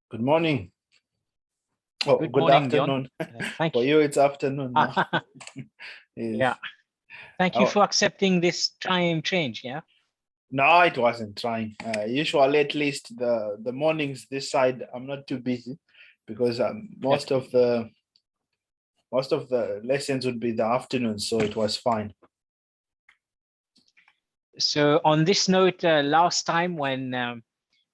Good morning. Oh, Good good morning, John. afternoon. Thank For you. you, it's afternoon now. Yeah. Yes. Thank you Oh, for accepting this time change. Yeah. no, it wasn't trying. Usually, at least the mornings this side, I'm not too busy because most of the lessons would be the afternoon, so it was fine. So on this note, last time when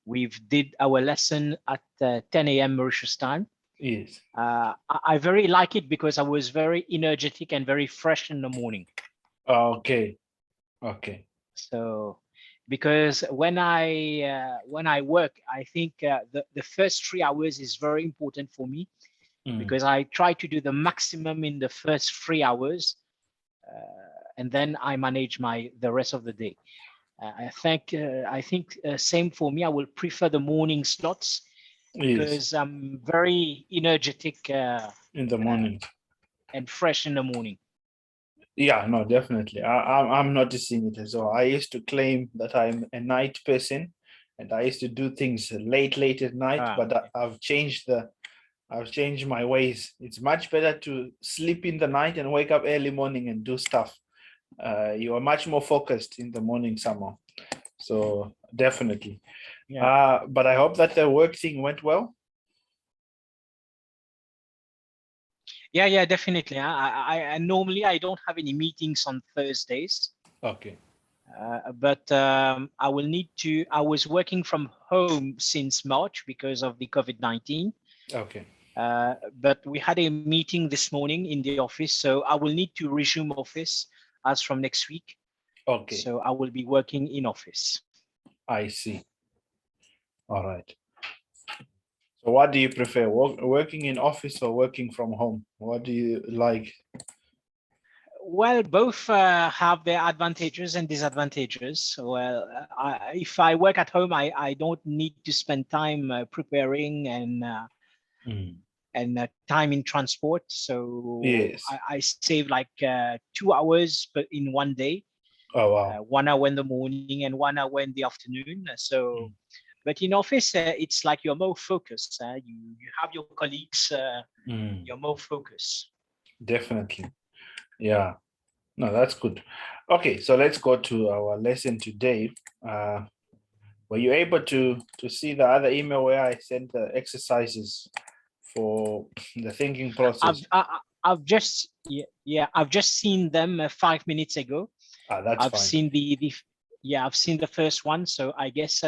we've did our lesson at 10 a.m. Mauritius time, Yes. I very like it because I was very energetic and very fresh in the morning. Okay. Okay. So because when I work, I think the first 3 hours is very important for me because I try to do the maximum in the first 3 hours, and then I manage the rest of the day. I think same for me. I will prefer the morning slots because Yes. I'm very energetic In the morning. and fresh in the morning. Yeah, no, definitely. I'm noticing it as well. I used to claim that I'm a night person, and I used to do things late at night. But Okay. I've changed my ways. It's much better to sleep in the night and wake up early morning and do stuff. You are much more focused in the morning somehow. So definitely. Yeah. But I hope that the work thing went well. Yeah, definitely. I normally I don't have any meetings on Thursdays. Okay. But I will need to. I was working from home since March because of the COVID-19. Okay. But we had a meeting this morning in the office, so I will need to resume office as from next week. Okay. So I will be working in office. I see. All right. So what do you prefer, working in office or working from home? What do you like? Well, both have their advantages and disadvantages. Well, if I work at home, I don't need to spend time preparing and time in transport. So Yes. I save like 2 hours but in one day, Oh, wow. 1 hour in the morning and 1 hour in the afternoon. So, but in office, it's like you're more focused. You have your colleagues, you're more focused. Definitely. Yeah. No, that's good. Okay, so let's go to our lesson today. Were you able to see the other email where I sent the exercises for the thinking process? I've just I've just seen them 5 minutes ago. That's I've fine. seen I've seen the first one. So I guess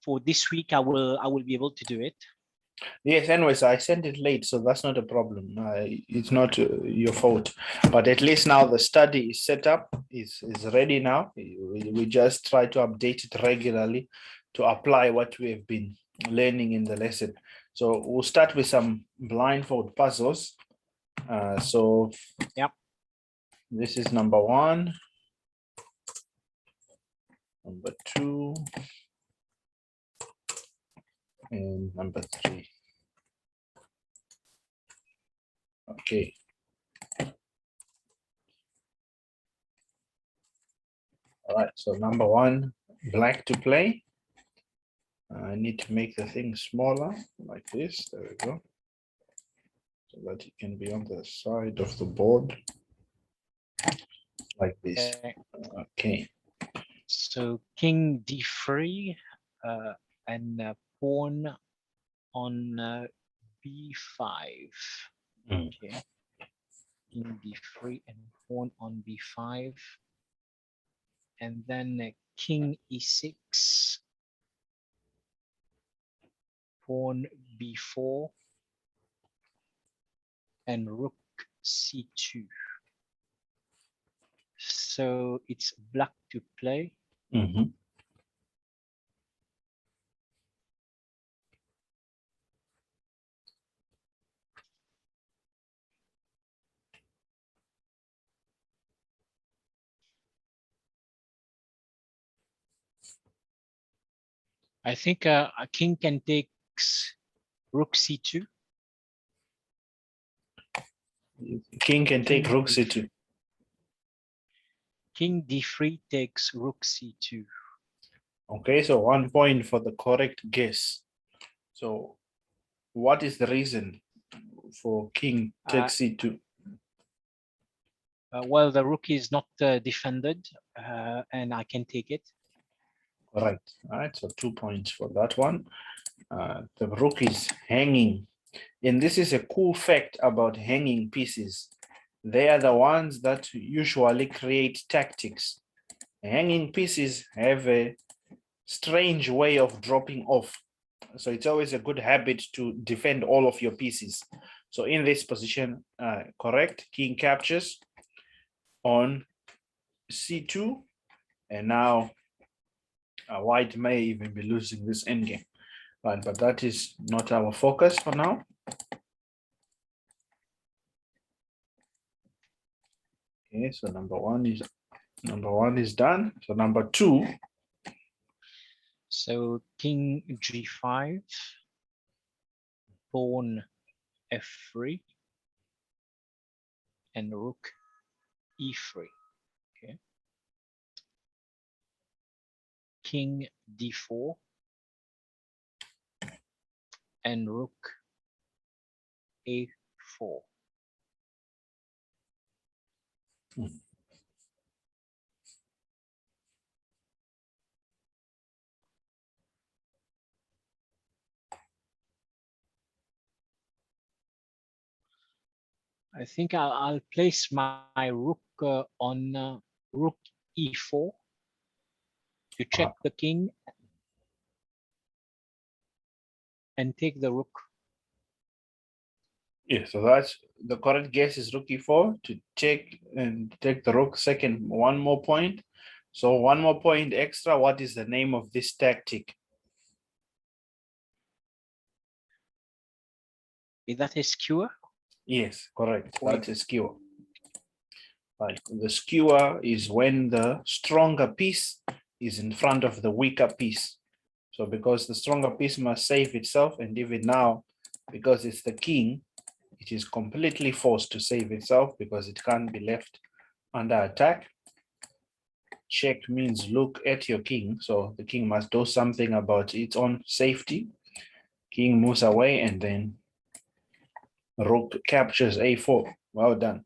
for this week I will be able to do it. Yes, anyways, I sent it late, so that's not a problem. It's not your fault. But at least now the study is set up, is ready now. We just try to update it regularly to apply what we have been learning in the lesson. So we'll start with some blindfold puzzles. So Yep. This is number 1, number 2, and number 3. Okay. All right, so number 1, black to play. I need to make the thing smaller like this. There we go. So that it can be on the side of the board like this. Okay. So king d3 and pawn on b5. Okay. King d3 and pawn on b5. And then king e6, pawn b4, and rook c2. So it's black to play. I think a king can take rook c2. King can take rook c2. King d3 takes rook c2. Okay, so 1 point for the correct guess. So what is the reason for king takes c2? Well, the rook is not defended, and I can take it. Right. All right. So 2 points for that one. The rook is hanging. And this is a cool fact about hanging pieces. They are the ones that usually create tactics. Hanging pieces have a strange way of dropping off. So it's always a good habit to defend all of your pieces. So in this position, correct, king captures on c2. And now white may even be losing this endgame. Right, but that is not our focus for now. Okay, so number one is done. So number two. So king g5, pawn f3, and rook e3. Okay. King d4 and rook a4. I think I'll place my rook on rook e4 to check the king and take the rook. Yeah, so that's the correct guess is rook e4 to check and take the rook. Second, one more point. So one more point extra. What is the name of this tactic? Is that a skewer? Yes, correct. That's a skewer. Right. The skewer is when the stronger piece is in front of the weaker piece. So because the stronger piece must save itself, and even now, because it's the king, it is completely forced to save itself because it can't be left under attack. Check means look at your king. So the king must do something about its own safety. King moves away and then rook captures a4. Well done.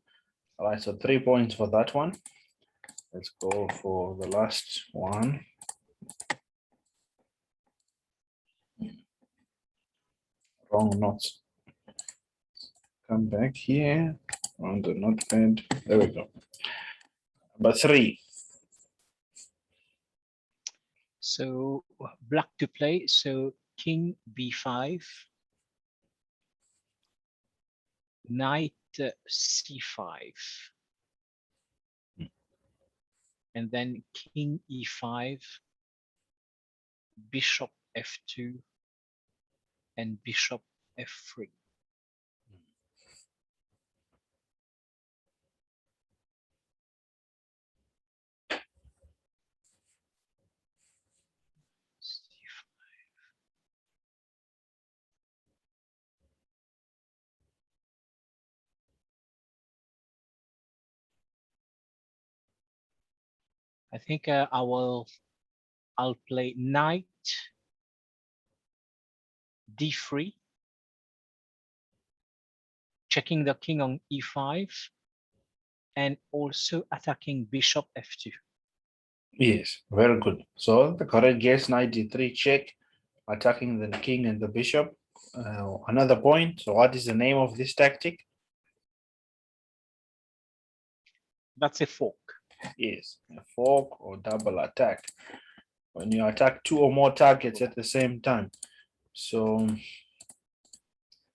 All right, so 3 points for that one. Let's go for the last one. Wrong knots. Come back here on the notepad. There we go. Number 3. So black to play. So king b5, knight c5, and then king e5, bishop f2, and bishop f3. I think I'll play knight d3, checking the king on e5, and also attacking bishop f2. Yes, very good. So the correct guess, knight d3 check, attacking the king and the bishop. Another point. So what is the name of this tactic? That's a fork. Yes, a fork or double attack. When you attack 2 or more targets at the same time. So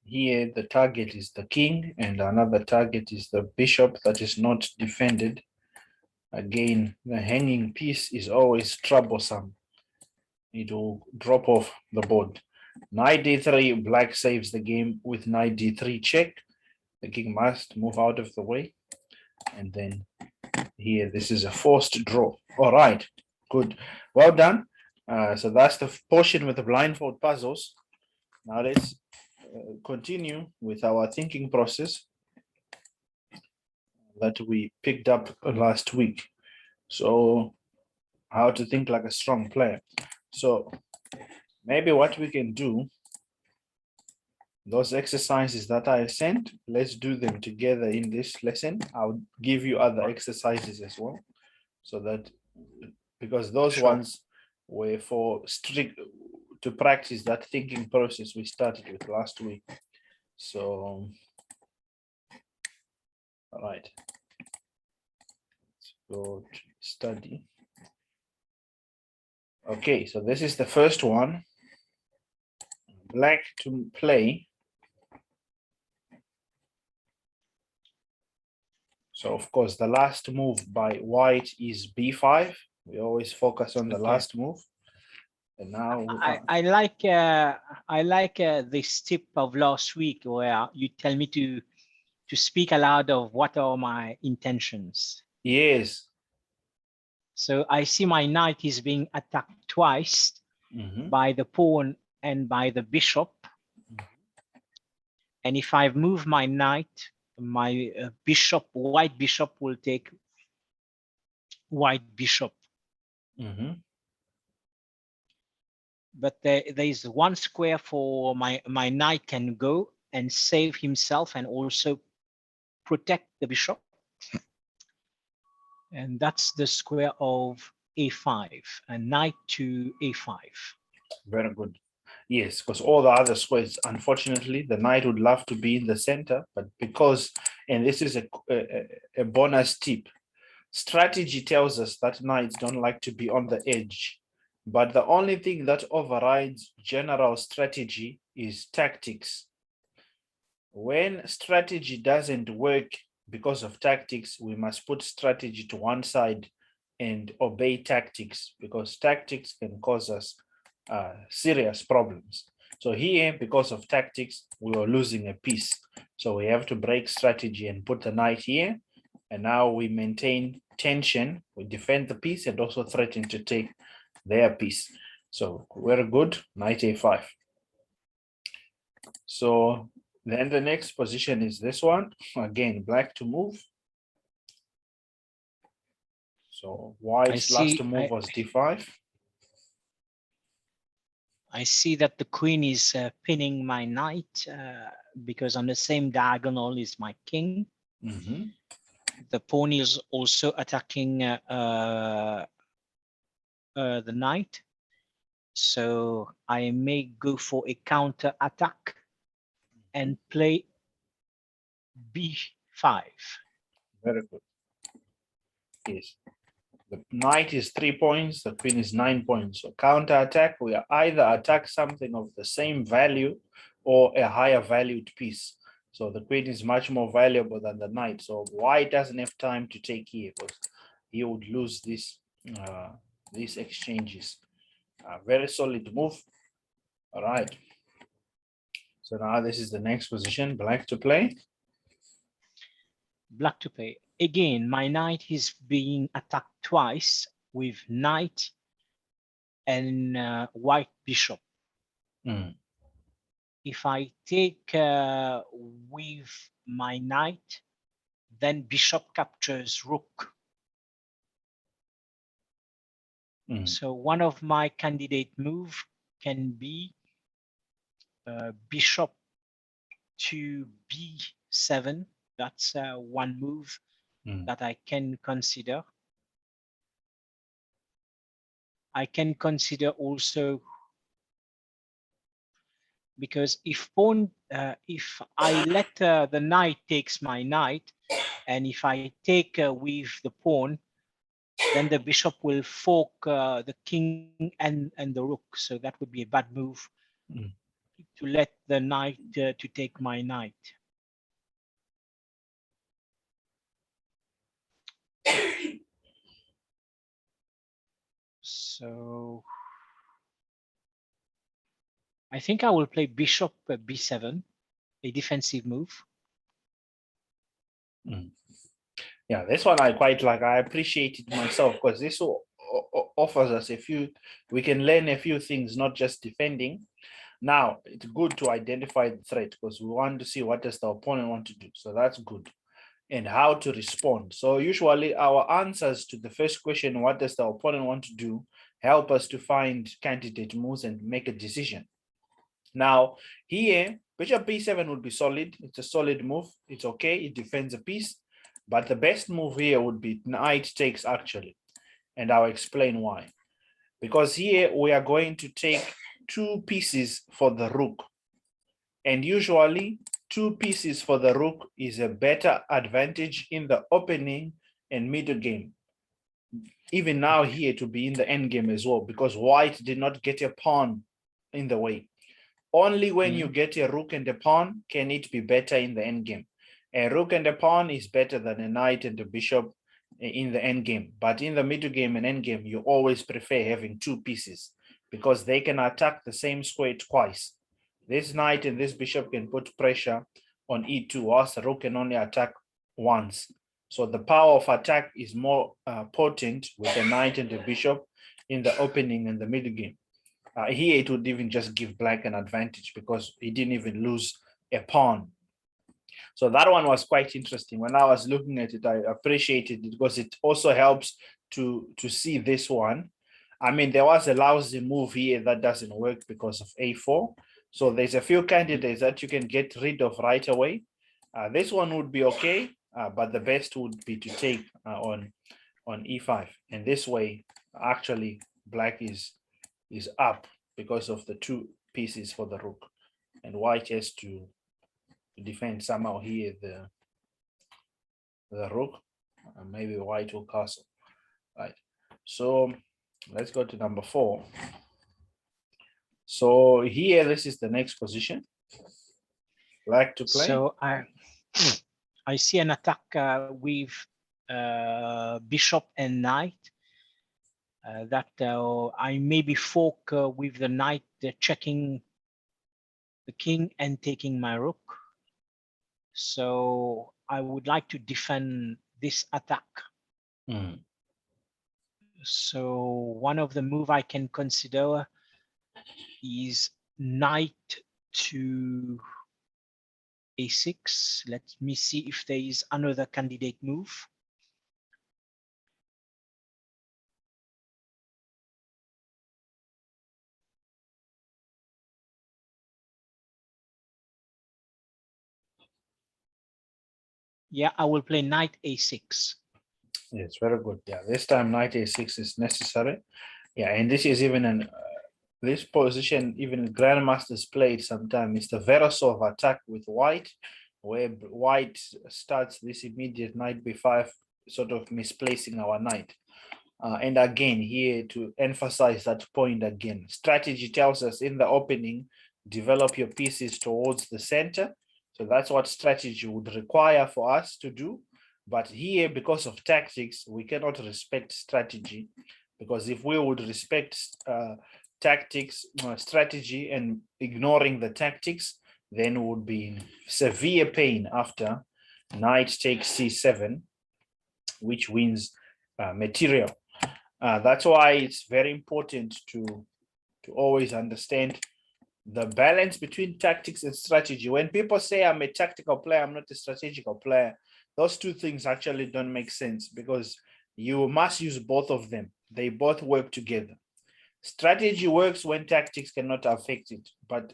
here the target is the king and another target is the bishop that is not defended. Again, the hanging piece is always troublesome. It will drop off the board. Knight d3, black saves the game with knight d3 check. The king must move out of the way. And then here, this is a forced draw. All right, good. Well done. So that's the portion with the blindfold puzzles. Now let's continue with our thinking process that we picked up last week. So how to think like a strong player. So maybe what we can do those exercises that I sent, let's do them together in this lesson. I'll give you other exercises as well, so that, because those Sure. ones were for strict to practice that thinking process we started with last week. So, all right, let's go to study. Okay, so this is the first one. Black to play. So of course, the last move by white is b5. We always focus on the last move. And now I like this tip of last week where you tell me to speak aloud of what are my intentions. yes. So I see my knight is being attacked twice by the pawn and by the bishop. And if I move my knight, my bishop, white bishop will take white bishop. But there is one square for my knight can go and save himself and also protect the bishop. And that's the square of a5, a knight to a5. Very good. Yes, because all the other squares, unfortunately, the knight would love to be in the center, but because, and this is a bonus tip, strategy tells us that knights don't like to be on the edge. But the only thing that overrides general strategy is tactics. When strategy doesn't work because of tactics, we must put strategy to one side and obey tactics, because tactics can cause us serious problems. So here, because of tactics, we were losing a piece. So we have to break strategy and put the knight here. And now we maintain tension. We defend the piece and also threaten to take their piece. So very good, knight a5. So then the next position is this one. Again, black to move. So white's last move was d5. I see that the queen is pinning my knight because on the same diagonal is my king. The pawn is also attacking the knight. So I may go for a counter attack and play b5. Very good. Yes. The knight is 3 points, the queen is 9 points. So counter attack, we either attack something of the same value or a higher valued piece. So the queen is much more valuable than the knight. So white doesn't have time to take here because he would lose these exchanges. Very solid move. All right. So now this is the next position, black to play. Black to play. Again, my knight is being attacked twice with knight and white bishop. If I take with my knight, then bishop captures rook. So one of my candidate move can be bishop to b7. That's one move that I can consider. I can consider also, because if I let the knight takes my knight, and if I take with the pawn, then the bishop will fork the king and the rook. So that would be a bad move to let the knight to take my knight. So I think I will play bishop b7, a defensive move. Yeah, this one I quite like. I appreciate it myself because this offers us we can learn a few things, not just defending. Now, it's good to identify the threat because we want to see what does the opponent want to do. So that's good. And how to respond. So usually our answers to the first question, what does the opponent want to do, help us to find candidate moves and make a decision. Now, here, Bishop b7 would be solid. It's a solid move. It's okay. It defends a piece. But the best move here would be knight takes actually. And I'll explain why. Because here we are going to take 2 pieces for the rook. And usually 2 pieces for the rook is a better advantage in the opening and middle game. Even now here to be in the end game as well, because white did not get a pawn in the way. Only when you get a rook and a pawn can it be better in the end game. A rook and a pawn is better than a knight and a bishop in the end game. But in the middle game and end game, you always prefer having 2 pieces because they can attack the same square twice. This knight and this bishop can put pressure on e2, whilst the rook can only attack once. So the power of attack is more potent with a knight and a bishop in the opening and the middle game. Here it would even just give black an advantage because he didn't even lose a pawn. So that one was quite interesting. When I was looking at it, I appreciated it because it also helps to see this one. I mean, there was a lousy move here that doesn't work because of a4. So there's a few candidates that you can get rid of right away. This one would be okay, but the best would be to take on e5. And this way, actually, black is up because of the 2 pieces for the rook. And white has to defend somehow here the rook. Maybe white will castle. Right. So let's go to number 4. So here, this is the next position. Black to play. So I see an attack with bishop and knight. That I maybe fork with the knight checking the king and taking my rook. So I would like to defend this attack. So one of the move I can consider is knight to a6. Let me see if there is another candidate move. Yeah, I will play knight a6. Yes, very good. Yeah, this time knight a6 is necessary. Yeah, and this is even an this position even grandmasters played sometimes. It's the Verasov attack with white, where white starts this immediate knight b5, sort of misplacing our knight. And again, here to emphasize that point again, strategy tells us in the opening, develop your pieces towards the center. So that's what strategy would require for us to do. But here, because of tactics, we cannot respect strategy, because if we would respect tactics, strategy, and ignoring the tactics, then we would be in severe pain after knight takes c7, which wins material. That's why it's very important to always understand the balance between tactics and strategy. When people say I'm a tactical player, I'm not a strategical player, those two things actually don't make sense, because you must use both of them. They both work together. Strategy works when tactics cannot affect it, but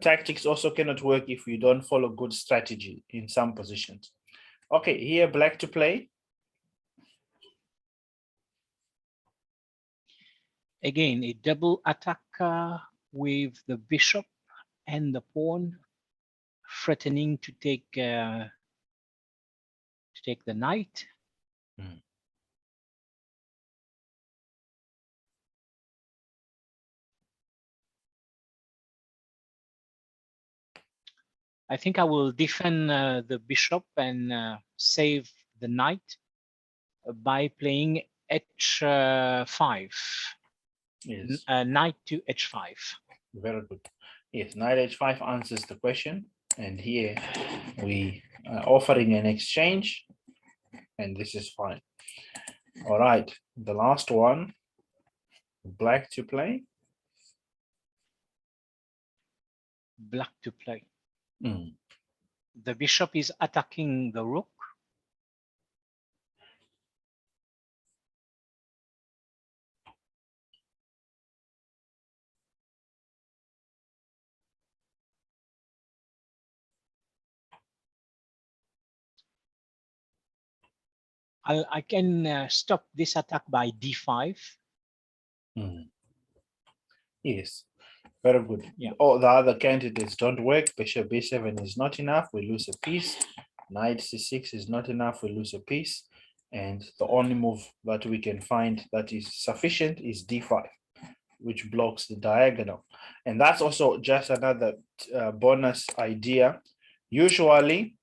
tactics also cannot work if you don't follow good strategy in some positions. Okay, here black to play. Again, a double attack with the bishop and the pawn, threatening to take the knight. I think I will defend the bishop and save the knight by playing h5. Yes. Knight to h5. Very good. Yes, knight h5 answers the question. And here we are offering an exchange, and this is fine. All right, the last one, black to play. Black to play. Mm. The bishop is attacking the rook. I can stop this attack by d5. Yes, very good. Yeah. All the other candidates don't work. Bishop b7 is not enough. We lose a piece. Knight c6 is not enough. We lose a piece. And the only move that we can find that is sufficient is d5, which blocks the diagonal. And that's also just another bonus idea. Usually,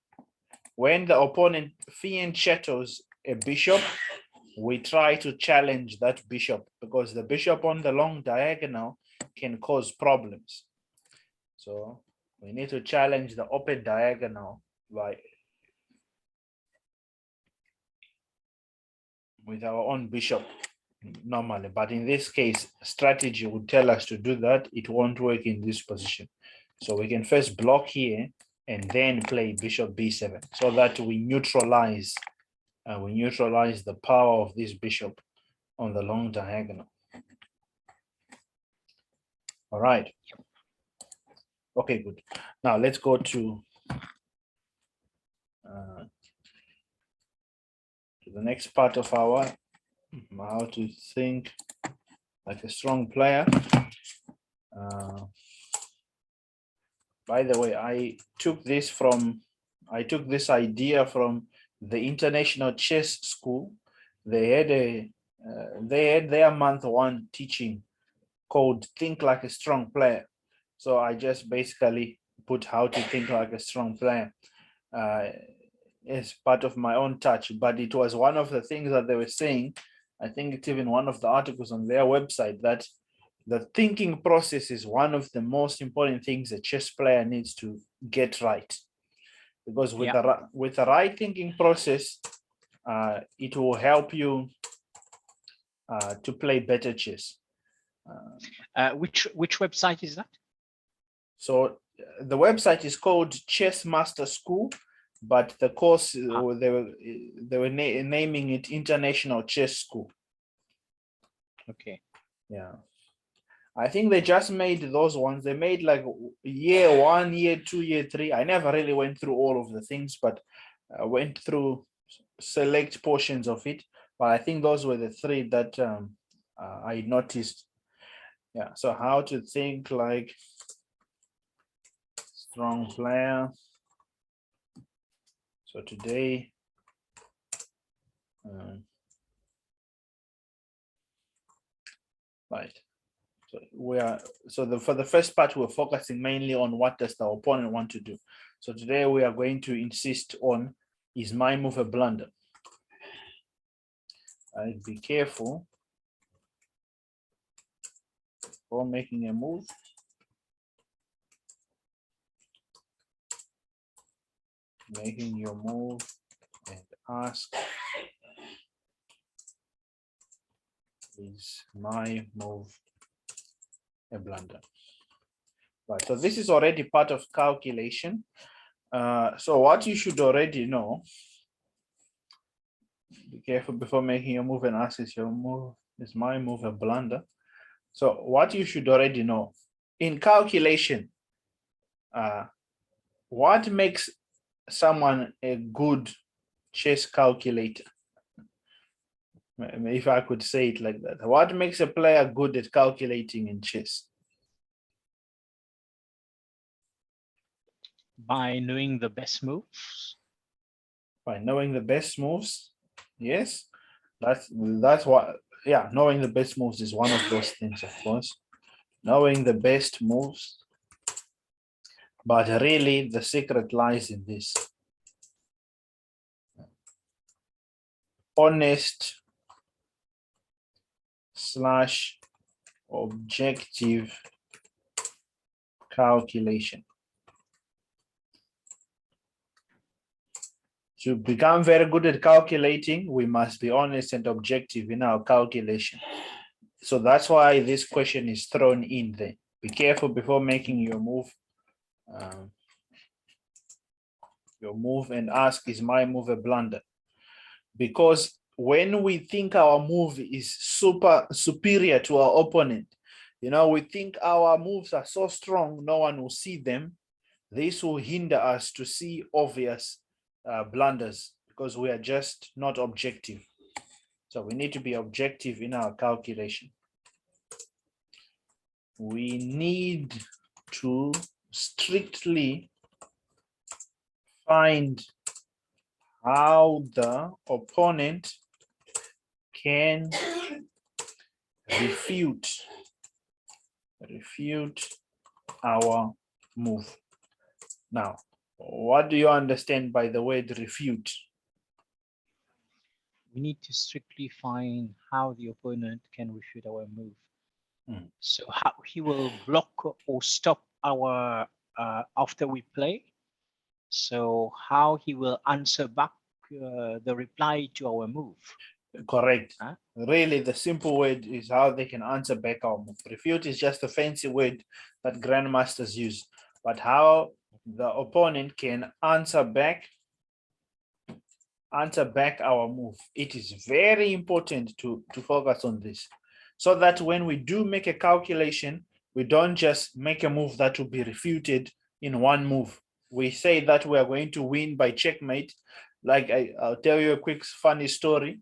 when the opponent fianchettos a bishop, we try to challenge that bishop because the bishop on the long diagonal can cause problems. So we need to challenge the open diagonal with our own bishop normally. But in this case, strategy would tell us to do that. It won't work in this position. So we can first block here and then play bishop b7 so that we neutralize the power of this bishop on the long diagonal. All right. Okay, good. Now let's go to the next part of our how to think like a strong player. By the way, I took this idea from the International Chess School. They had their month one teaching called Think Like a Strong Player. So I just basically put how to think like a strong player as part of my own touch, but it was one of the things that they were saying. I think it's even one of the articles on their website that the thinking process is one of the most important things a chess player needs to get right. Because with the right thinking process, it will help you to play better chess. Which website is that? So the website is called Chess Master School, but the course they were naming it International Chess School. Okay. Yeah, I think they just made those ones. They made like year 1, year 2, year 3. I never really went through all of the things, but I went through select portions of it. But I think those were the 3 that I noticed. Yeah, so how to think like strong player. So today, right. So for the first part, we're focusing mainly on what does the opponent want to do. So today we are going to insist on, is my move a blunder? Be careful before making a move. Making your move and ask, is my move a blunder? Right, so this is already part of calculation. So what you should already know, be careful before making your move and ask, is your move, is my move a blunder? So what you should already know, in calculation, what makes someone a good chess calculator? If I could say it like that, what makes a player good at calculating in chess? By knowing the best moves. By knowing the best moves, yes, that's what. Yeah, knowing the best moves is one of those things, of course. Knowing the best moves, but really the secret lies in this: honest / objective calculation. To become very good at calculating, we must be honest and objective in our calculation. So that's why this question is thrown in there. Be careful before making your move. And ask, is my move a blunder? Because when we think our move is superior to our opponent, we think our moves are so strong, no one will see them. This will hinder us to see obvious blunders, because we are just not objective. So we need to be objective in our calculation. We need to strictly find how the opponent can refute our move. Now, what do you understand by the word refute? We need to strictly find how the opponent can refute our move. So how he will block or stop our after we play. So how he will answer back the reply to our move. Correct. Really, the simple word is how they can answer back our move. Refute is just a fancy word that grandmasters use, but how the opponent can answer back our move. It is very important to focus on this, so that when we do make a calculation, we don't just make a move that will be refuted in one move. We say that we are going to win by checkmate. Like I'll tell you a quick funny story.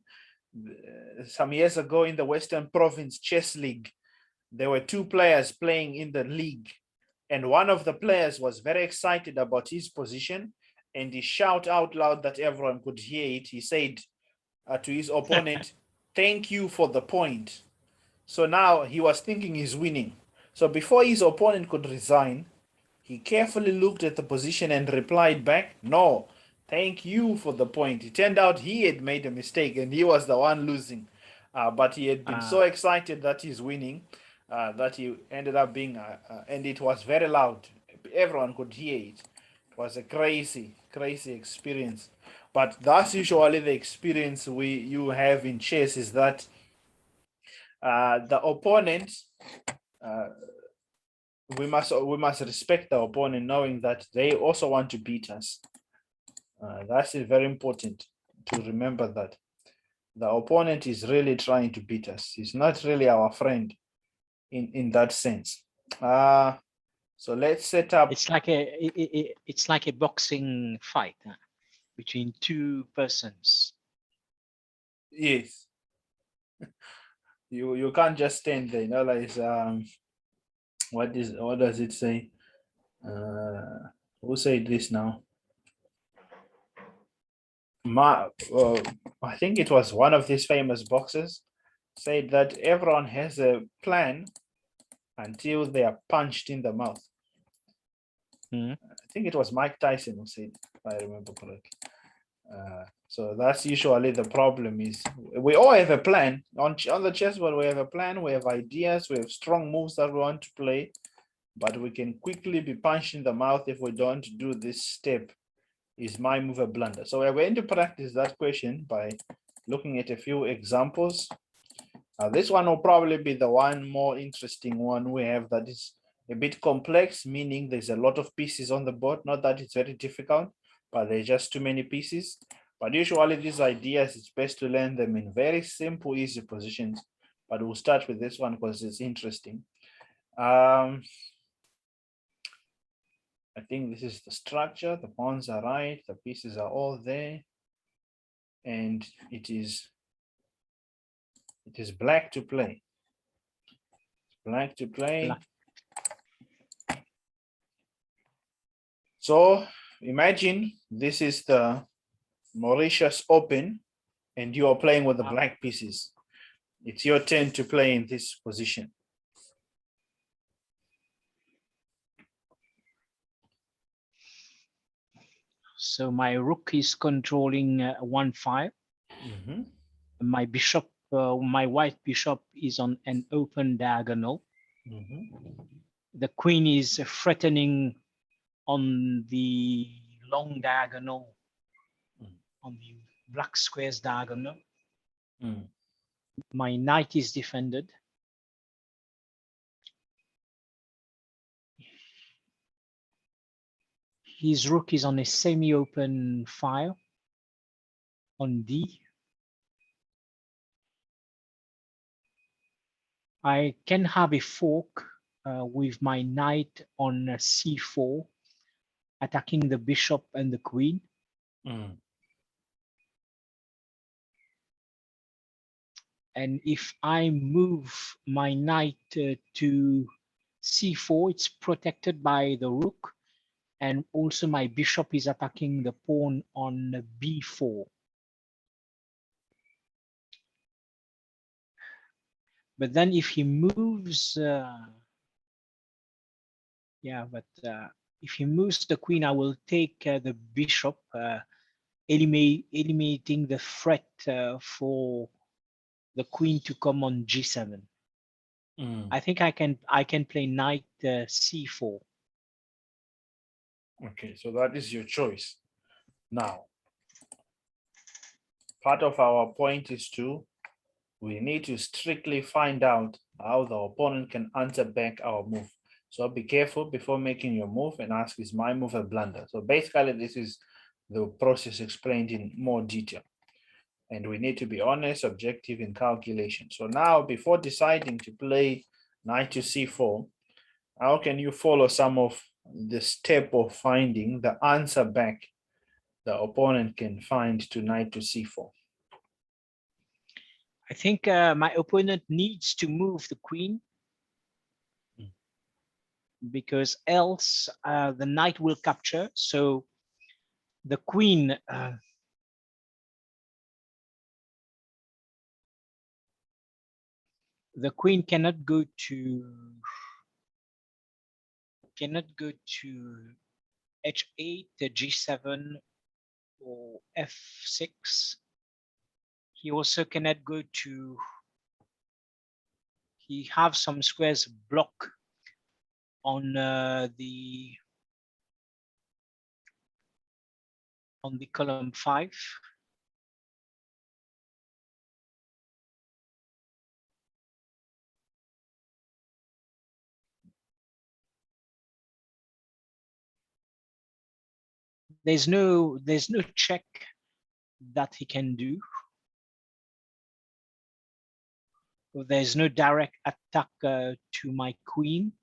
Some years ago in the Western Province Chess League, there were two players playing in the league, and one of the players was very excited about his position, and he shouted out loud that everyone could hear it. He said to his opponent, "Thank you for the point." So now he was thinking he's winning. So before his opponent could resign, he carefully looked at the position and replied back, "No, thank you for the point." It turned out he had made a mistake and he was the one losing. But he had been so excited that he's winning that he ended up being, and it was very loud. Everyone could hear it. It was a crazy experience. But that's usually the experience you have in chess, is that the opponent, we must respect the opponent, knowing that they also want to beat us. That's very important to remember, that the opponent is really trying to beat us. He's not really our friend in that sense. So let's set up. It's like a boxing fight between two persons. Yes. You can't just stand there, like what does it say? Who said this now? I think it was one of these famous boxers said that everyone has a plan until they are punched in the mouth. I think it was Mike Tyson who said, if I remember correctly. So that's usually the problem, is we all have a plan on the chessboard. We have a plan, we have ideas, we have strong moves that we want to play, but we can quickly be punched in the mouth if we don't do this step. Is my move a blunder? So we're going to practice that question by looking at a few examples. This one will probably be the one more interesting one we have, that is a bit complex, meaning there's a lot of pieces on the board. Not that it's very difficult, but there's just too many pieces. But usually these ideas, it's best to learn them in very simple, easy positions. But we'll start with this one because it's interesting. I think this is the structure. The pawns are right. The pieces are all there. And it is black to play. Black to play. Black. So imagine this is the Mauritius Open and you are playing with the black pieces. It's your turn to play in this position. So my rook is controlling 1-5. My bishop, my white bishop is on an open diagonal. The queen is threatening on the long diagonal, on the black squares diagonal. My knight is defended. His rook is on a semi-open file on D. I can have a fork with my knight on C4, attacking the bishop and the queen. And if I move my knight to c4, it's protected by the rook. And also my bishop is attacking the pawn on b4. But then if he moves, if he moves the queen, I will take the bishop, eliminating the threat for the queen to come on g7. I think I can play knight c4. Okay, so that is your choice. Now, part of our point is we need to strictly find out how the opponent can answer back our move. So be careful before making your move and ask, is my move a blunder? So basically, this is the process explained in more detail. And we need to be honest, objective in calculation. So now, before deciding to play knight to c4, how can you follow some of the step of finding the answer back the opponent can find to knight to c4? I think my opponent needs to move the queen, because else the knight will capture. So the queen cannot go to h8, g7, or f6. He also cannot go to, he have some squares block on the column 5. There's no check that he can do. There's no direct attack to my queen.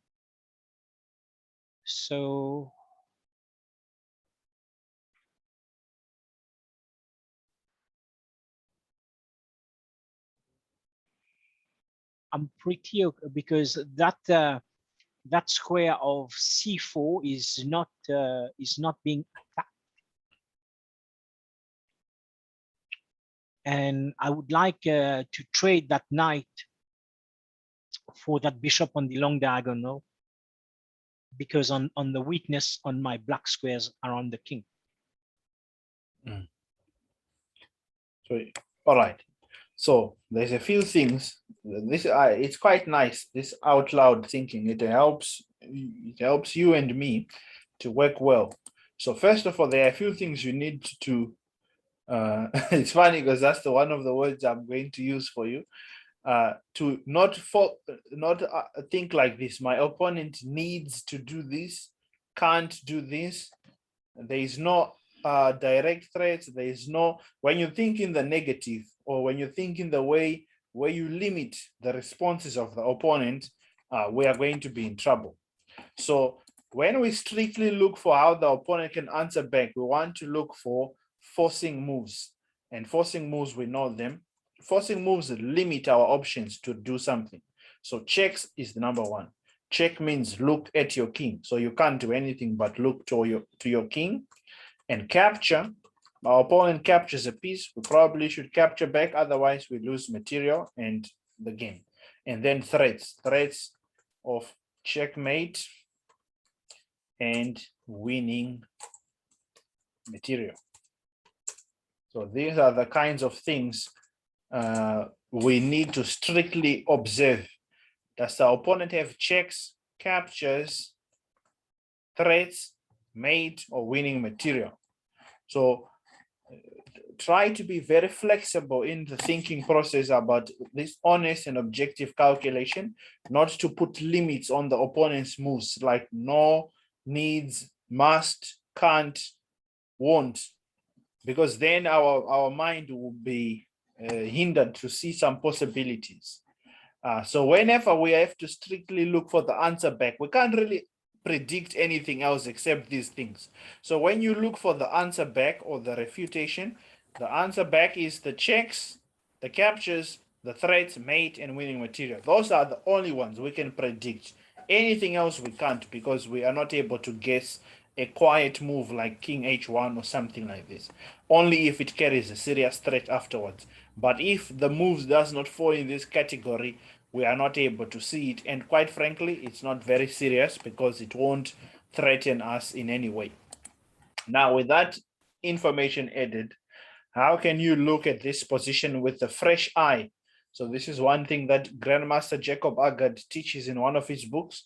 So I'm pretty okay, because that square of c4 is not being attacked. And I would like to trade that knight for that bishop on the long diagonal, because on the weakness on my black squares around the king. So, all right. So there's a few things. This it's quite nice. This out loud thinking, it helps you and me to work well. So first of all, there are a few things you need to. It's funny because that's one of the words I'm going to use for you. To not think like this. My opponent needs to do this, can't do this. There is no direct threats. There is no, when you think in the negative, or when you think in the way where you limit the responses of the opponent, we are going to be in trouble. So when we strictly look for how the opponent can answer back, we want to look for forcing moves. And forcing moves, we know them. Forcing moves limit our options to do something. So checks is the number one. Check means look at your king. So you can't do anything but look to your king. And capture, our opponent captures a piece, we probably should capture back, otherwise we lose material and the game. And then threats of checkmate and winning material. So these are the kinds of things we need to strictly observe. Does the opponent have checks, captures, threats, mate, or winning material? So try to be very flexible in the thinking process about this honest and objective calculation, not to put limits on the opponent's moves like no, needs, must, can't, won't, because then our mind will be hindered to see some possibilities. So whenever we have to strictly look for the answer back, we can't really predict anything else except these things. So when you look for the answer back or the refutation, the answer back is the checks, the captures, the threats, mate, and winning material. Those are the only ones we can predict. Anything else we can't, because we are not able to guess a quiet move like king h1 or something like this. Only if it carries a serious threat afterwards. But if the moves does not fall in this category, we are not able to see it. And quite frankly, it's not very serious because it won't threaten us in any way. Now, with that information added, how can you look at this position with a fresh eye? So this is one thing that Grandmaster Jacob Agard teaches in one of his books.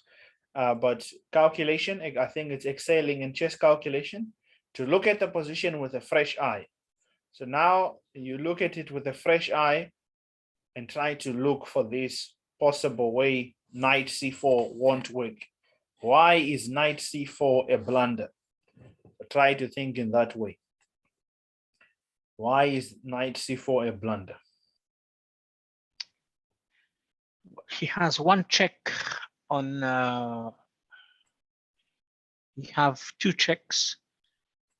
But calculation, I think it's excelling in chess calculation, to look at the position with a fresh eye. So now you look at it with a fresh eye and try to look for this possible way knight c4 won't work. Why is knight c4 a blunder? Try to think in that way. Why is knight c4 a blunder? He has one check on, we have two checks,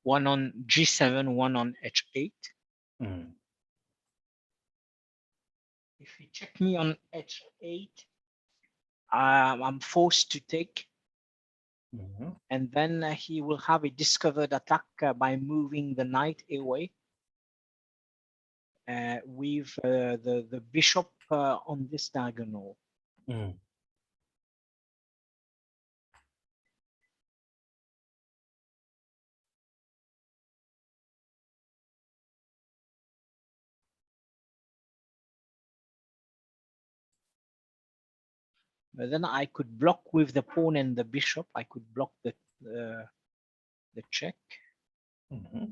one on g7, one on h8. Mm. If he check me on h8, I'm forced to take. Mm-hmm. And then he will have a discovered attack by moving the knight away with the bishop on this diagonal. Mm. But then I could block with the pawn and the bishop. I could block the check. Mm-hmm.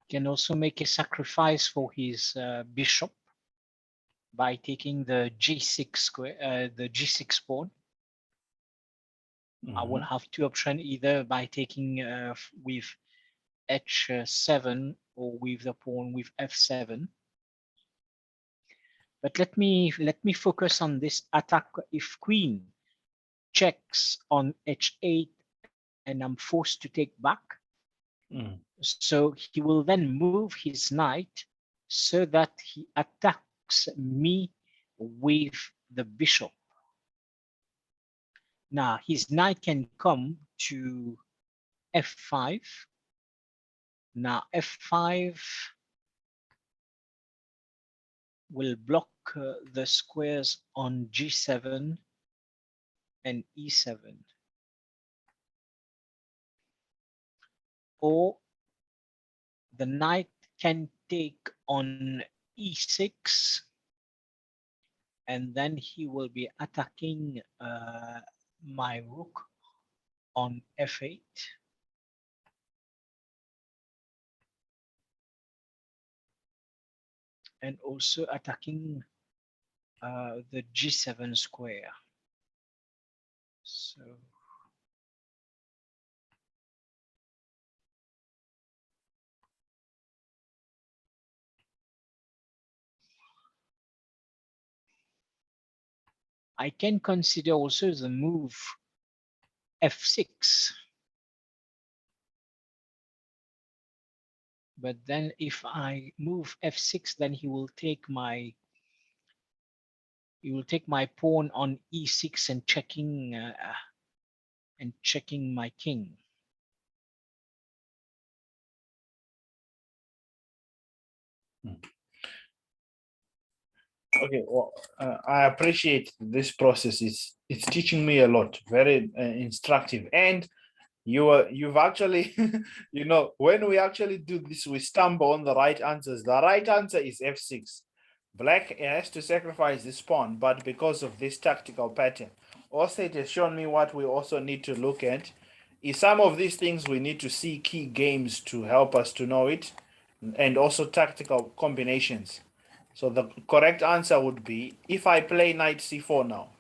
Can also make a sacrifice for his bishop by taking the g6 square, the g6 pawn. Mm-hmm. I will have two options, either by taking with h7 or with the pawn with f7. But let me focus on this attack. If queen checks on h8 and I'm forced to take back, so he will then move his knight so that he attacks me with the bishop. Now his knight can come to f5. Now f5 will block the squares on g7 and e7. Or the knight can take on e6, and then he will be attacking my rook on f8. And also attacking the g7 square. So I can consider also the move f6. But then if I move f6, then he will take my pawn on e6 and checking my king. Okay, well, I appreciate this process. It's teaching me a lot, very instructive. And you've actually, when we actually do this, we stumble on the right answers. The right answer is f6. Black has to sacrifice this pawn, but because of this tactical pattern, also it has shown me what we also need to look at. Is some of these things we need to see key games to help us to know it, and also tactical combinations. So the correct answer would be, if I play knight c4 now.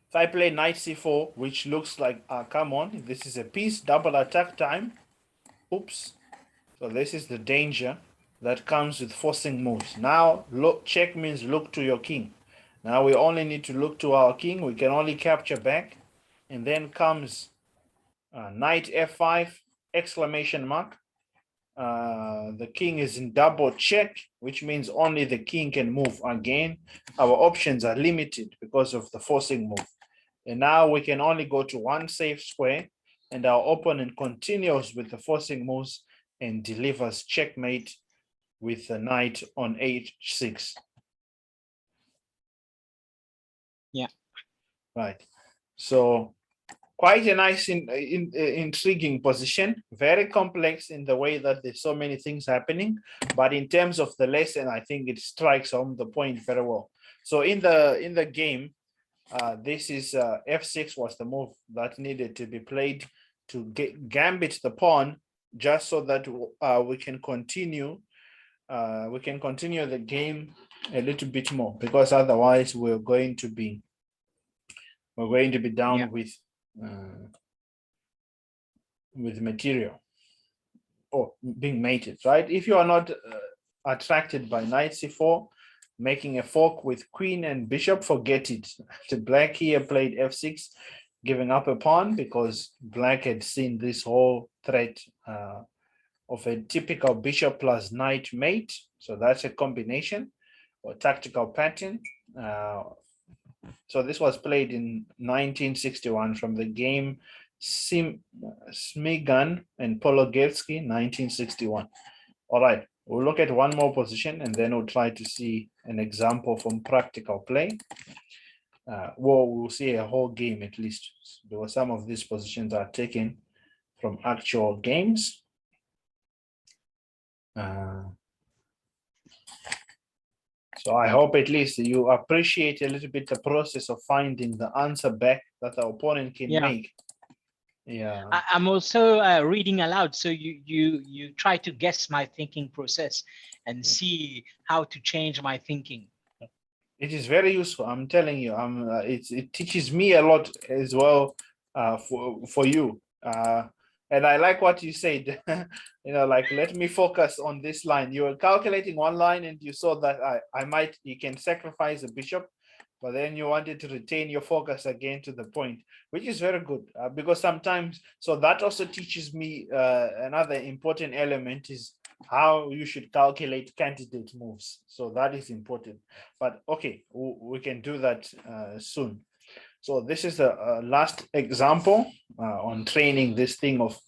If I play knight c4, which looks like, come on, this is a piece, double attack time. Oops. So this is the danger that comes with forcing moves. Now, look, check means look to your king. Now we only need to look to our king. We can only capture back. And then comes knight f5, exclamation mark. The king is in double check, which means only the king can move. Again, our options are limited because of the forcing move. And now we can only go to one safe square, and our opponent continues with the forcing moves and delivers checkmate with the knight on h6. Yeah. Right. So quite a nice, intriguing position, very complex in the way that there's so many things happening. But in terms of the lesson, I think it strikes home the point very well. So in the game, this is f6 was the move that needed to be played to gambit the pawn, just so that we can continue the game a little bit more, because otherwise we're going to be down with material or being mated, right? If you are not attracted by knight c4, making a fork with queen and bishop, forget it. The black here played f6, giving up a pawn because black had seen this whole threat of a typical bishop plus knight mate. So that's a combination or tactical pattern. So this was played in 1961 from the game Smigan and Pologevsky, 1961. All right, we'll look at one more position and then we'll try to see an example from practical play. Well, we'll see a whole game at least, because some of these positions are taken from actual games. So I hope at least you appreciate a little bit the process of finding the answer back that the opponent can make. Yeah, I'm also reading aloud, so you try to guess my thinking process and see how to change my thinking. It is very useful. I'm telling you, it teaches me a lot as well for you. And I like what you said. Like, let me focus on this line. You were calculating one line and you saw that you can sacrifice a bishop, but then you wanted to retain your focus again to the point, which is very good, because sometimes, so that also teaches me another important element is how you should calculate candidate moves. So that is important. But okay, we can do that soon. So this is the last example on training this thing of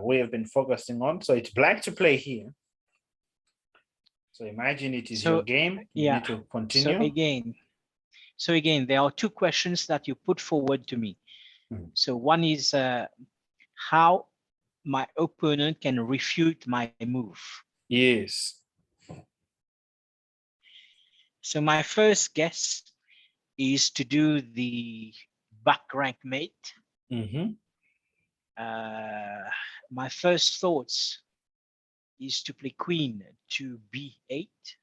we have been focusing on. So it's black to play here. So imagine it is your game. You need to continue. So again, there are two questions that you put forward to me. So one is how my opponent can refute my move. Yes. So my first guess is to do the back rank mate. My first thoughts is to play queen to b8,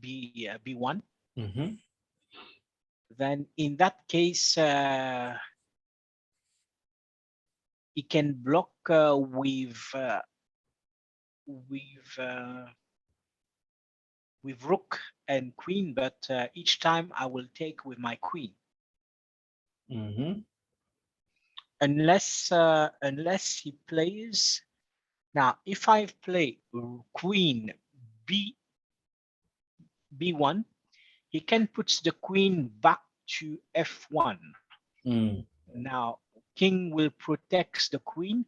b1. Then in that case, he can block with rook and queen, but each time I will take with my queen. Unless he plays. Now, if I play queen b1, he can put the queen back to f1. Now, king will protect the queen,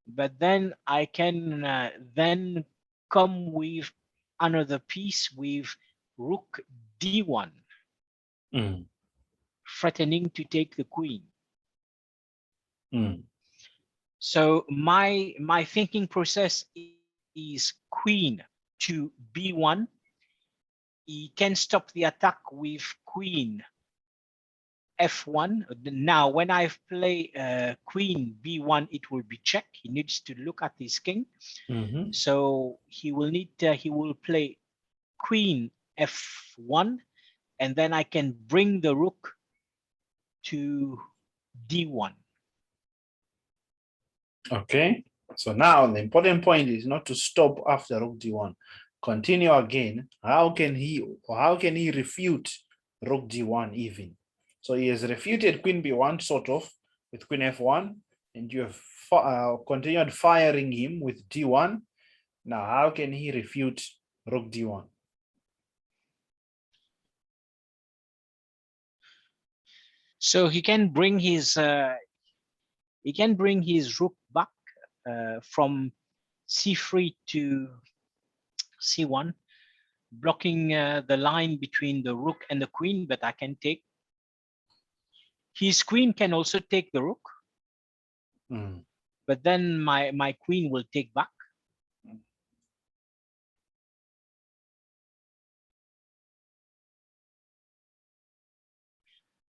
but then I can then come with another piece with rook d1, threatening to take the queen. So my thinking process is queen to b1. He can stop the attack with queen f1. Now, when I play queen b1, it will be check. He needs to look at his king. So he will play queen f1, and then I can bring the rook to d1. Okay. So now the important point is not to stop after rook d1. Continue again. How can he refute rook d1 even? So he has refuted queen b1 sort of with queen f1, and you have continued firing him with d1. Now how can he refute rook d1? So he can bring his rook back from c3 to c1, blocking the line between the rook and the queen, but I can take. His queen can also take the rook, but then my queen will take back.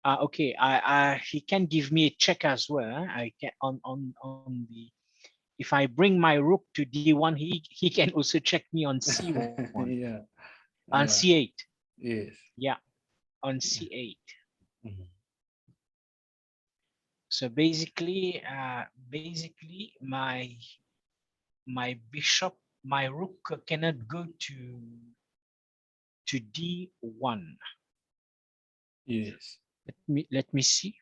Okay, he can give me a check as well. I can on the, if I bring my rook to d1, he can also check me on c1. Yeah. On c8. Yes. Yeah, on c8. So basically, my bishop, my rook cannot go to d1. Yes. Let me see.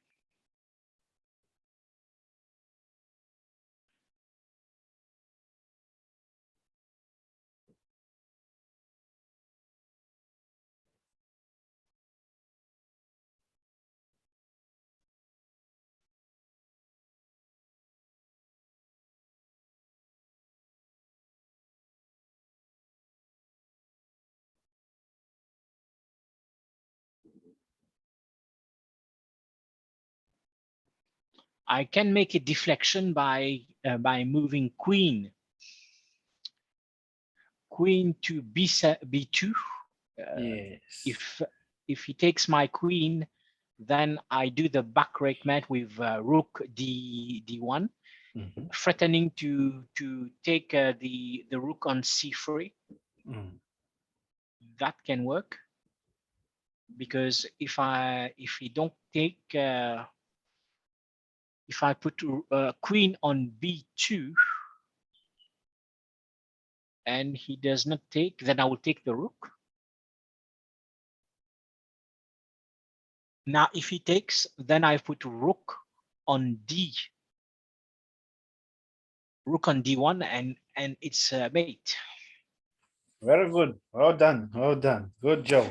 I can make a deflection by moving queen to b2. Yes. If he takes my queen, then I do the back rake mat with rook d1, threatening to take the rook on c3. That can work, because if he don't take, if I put queen on b2 and he does not take, then I will take the rook. Now, if he takes, then I put rook on rook on d1, and it's a mate. Very good. Well done. Well done. Good job.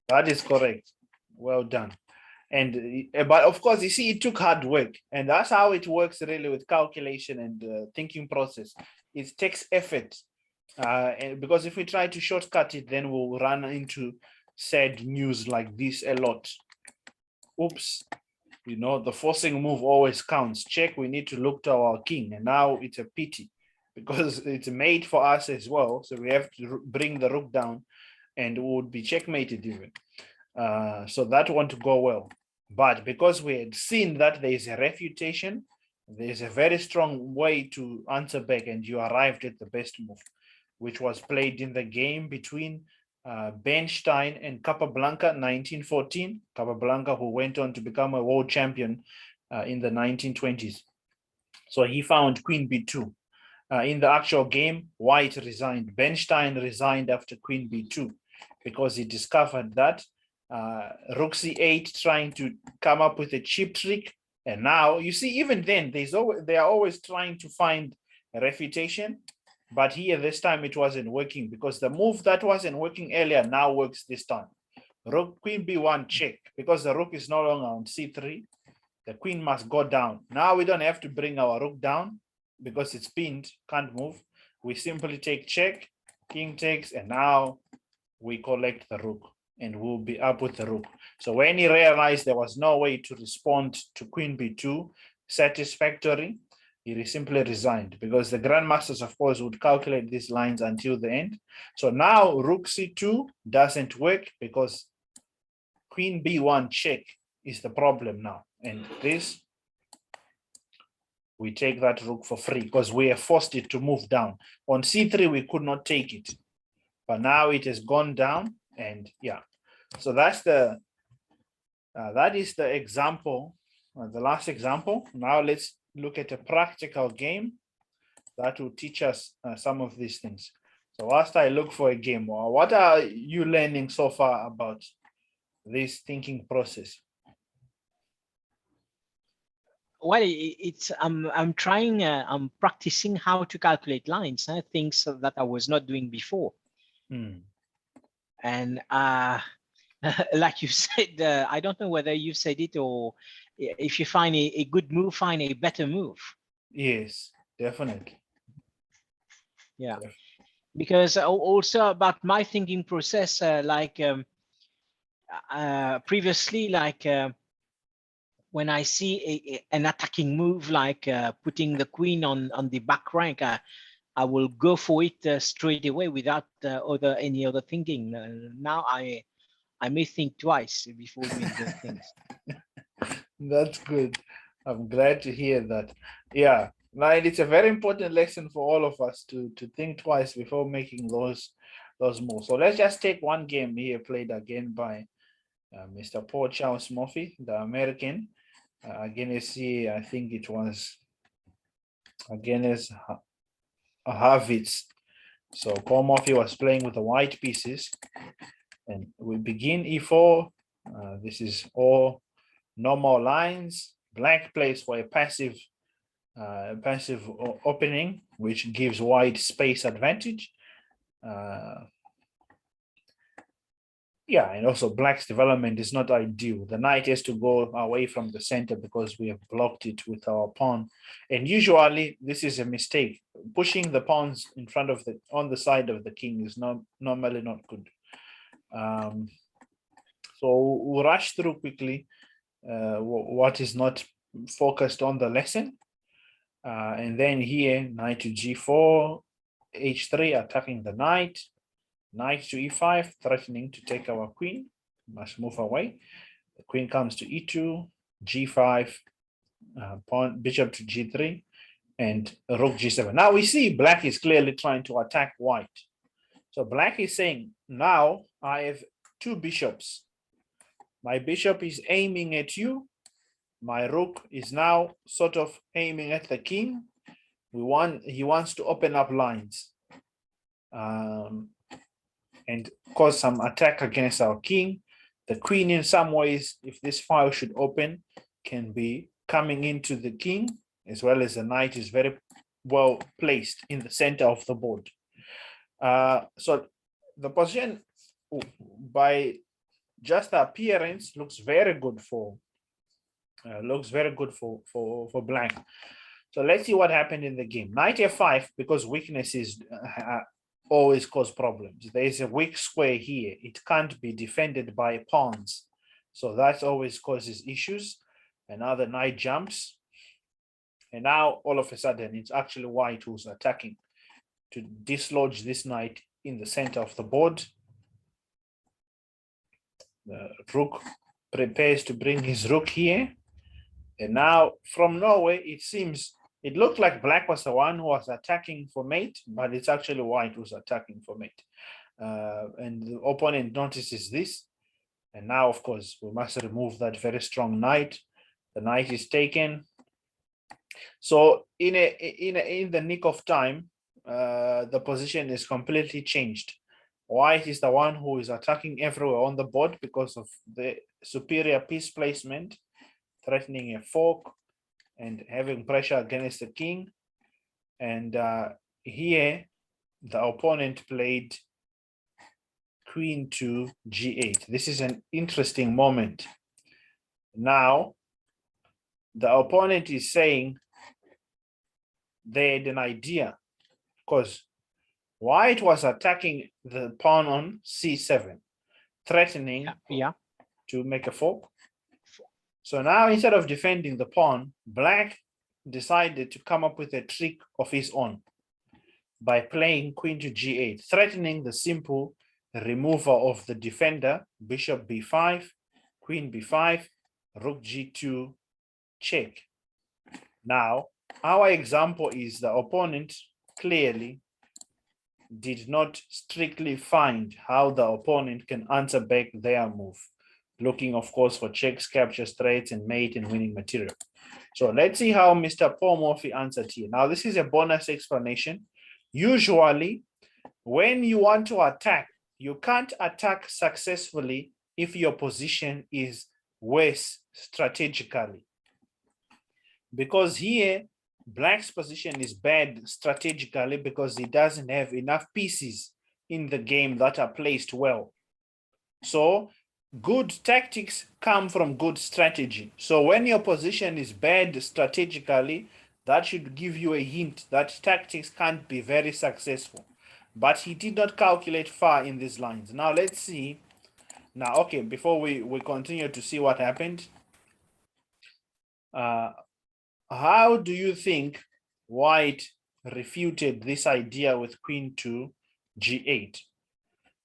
That is correct. Well done. And but of course, you see, it took hard work, and that's how it works really with calculation and thinking process. It takes effort, and because if we try to shortcut it, then we'll run into sad news like this a lot. Oops, you know, the forcing move always counts. Check, we need to look to our king, and now it's a pity because it's made for us as well. So we have to bring the rook down, and we would be checkmated even. So that won't go well. But because we had seen that there is a refutation, there's a very strong way to answer back, and you arrived at the best move, which was played in the game between Bernstein and Capablanca, 1914. Capablanca, who went on to become a world champion in the 1920s. So he found queen b2. In the actual game, white resigned. Bernstein resigned after queen b2 because he discovered that rook c8 trying to come up with a cheap trick. And now you see, even then, they are always trying to find a refutation. But here, this time, it wasn't working because the move that wasn't working earlier now works this time. Rook, queen b1 check, because the rook is no longer on c3. The queen must go down. Now we don't have to bring our rook down because it's pinned, can't move. We simply take check, king takes, and now we collect the rook and we'll be up with the rook. So when he realized there was no way to respond to queen b2 satisfactory, he simply resigned, because the grandmasters, of course, would calculate these lines until the end. So now rook c2 doesn't work because queen b1 check is the problem now. And this, we take that rook for free because we have forced it to move down. On c3, we could not take it, but now it has gone down, and yeah. So that's the that is the example, the last example. Now let's look at a practical game. that will teach us some of these things. So whilst I look for a game, what are you learning so far about this thinking process? Well, it's I'm trying, I'm practicing how to calculate lines, things that I was not doing before. And like you said, I don't know whether you said it or if you find a good move, find a better move. Yes, definitely. Yeah, because also about my thinking process, like previously, like when I see an attacking move, like putting the queen on the back rank, I will go for it straight away without any other thinking. Now I may think twice before doing the things. That's good. I'm glad to hear that. Yeah, right. It's a very important lesson for all of us to think twice before making those moves. So let's just take one game here played again by Mr. Paul Charles Murphy, the American. Against I think it was against Harvitz. So Paul Murphy was playing with the white pieces, and we begin e4. This is all normal lines. Black plays for a passive opening, which gives white space advantage. Yeah, and also black's development is not ideal. The knight has to go away from the center because we have blocked it with our pawn. And usually this is a mistake. Pushing the pawns in front of on the side of the king is normally not good. So we'll rush through quickly what is not focused on the lesson. And then here, knight to g4, h3, attacking the knight. Knight to e5, threatening to take our queen. Must move away. The queen comes to e2, g5, pawn, bishop to g3, and rook g7. Now we see black is clearly trying to attack white. So black is saying, now I have two bishops. My bishop is aiming at you. My rook is now sort of aiming at the king. He wants to open up lines. And cause some attack against our king. The queen, in some ways, if this file should open, can be coming into the king, as well as the knight is very well placed in the center of the board. So the position, by just appearance, looks very good for black. So let's see what happened in the game. Knight f5, because weaknesses always cause problems. There is a weak square here. It can't be defended by pawns. So that always causes issues. And now the knight jumps. And now all of a sudden, it's actually white who's attacking to dislodge this knight in the center of the board. The rook prepares to bring his rook here. And now from Norway, it looked like black was the one who was attacking for mate, but it's actually white who's attacking for mate. And the opponent notices this. And now, of course, we must remove that very strong knight. The knight is taken. So in the nick of time, the position is completely changed. White is the one who is attacking everywhere on the board because of the superior piece placement, threatening a fork and having pressure against the king. And here, the opponent played queen to g8. This is an interesting moment. Now, the opponent is saying they had an idea because white was attacking the pawn on c7, threatening to make a fork. So now, instead of defending the pawn, black decided to come up with a trick of his own by playing queen to g8, threatening the simple removal of the defender, bishop b5, queen b5, rook g2, check. Now, our example is the opponent clearly did not strictly find how the opponent can answer back their move. looking, of course, for checks, captures, threats, and mate and winning material. So let's see how Mr. Paul Murphy answered here. Now, this is a bonus explanation. Usually, when you want to attack, you can't attack successfully if your position is worse strategically. Because here, Black's position is bad strategically because he doesn't have enough pieces in the game that are placed well. So good tactics come from good strategy. So when your position is bad strategically, that should give you a hint that tactics can't be very successful. But he did not calculate far in these lines. Now let's see. Now, okay, before we continue to see what happened, how do you think White refuted this idea with Queen to G8?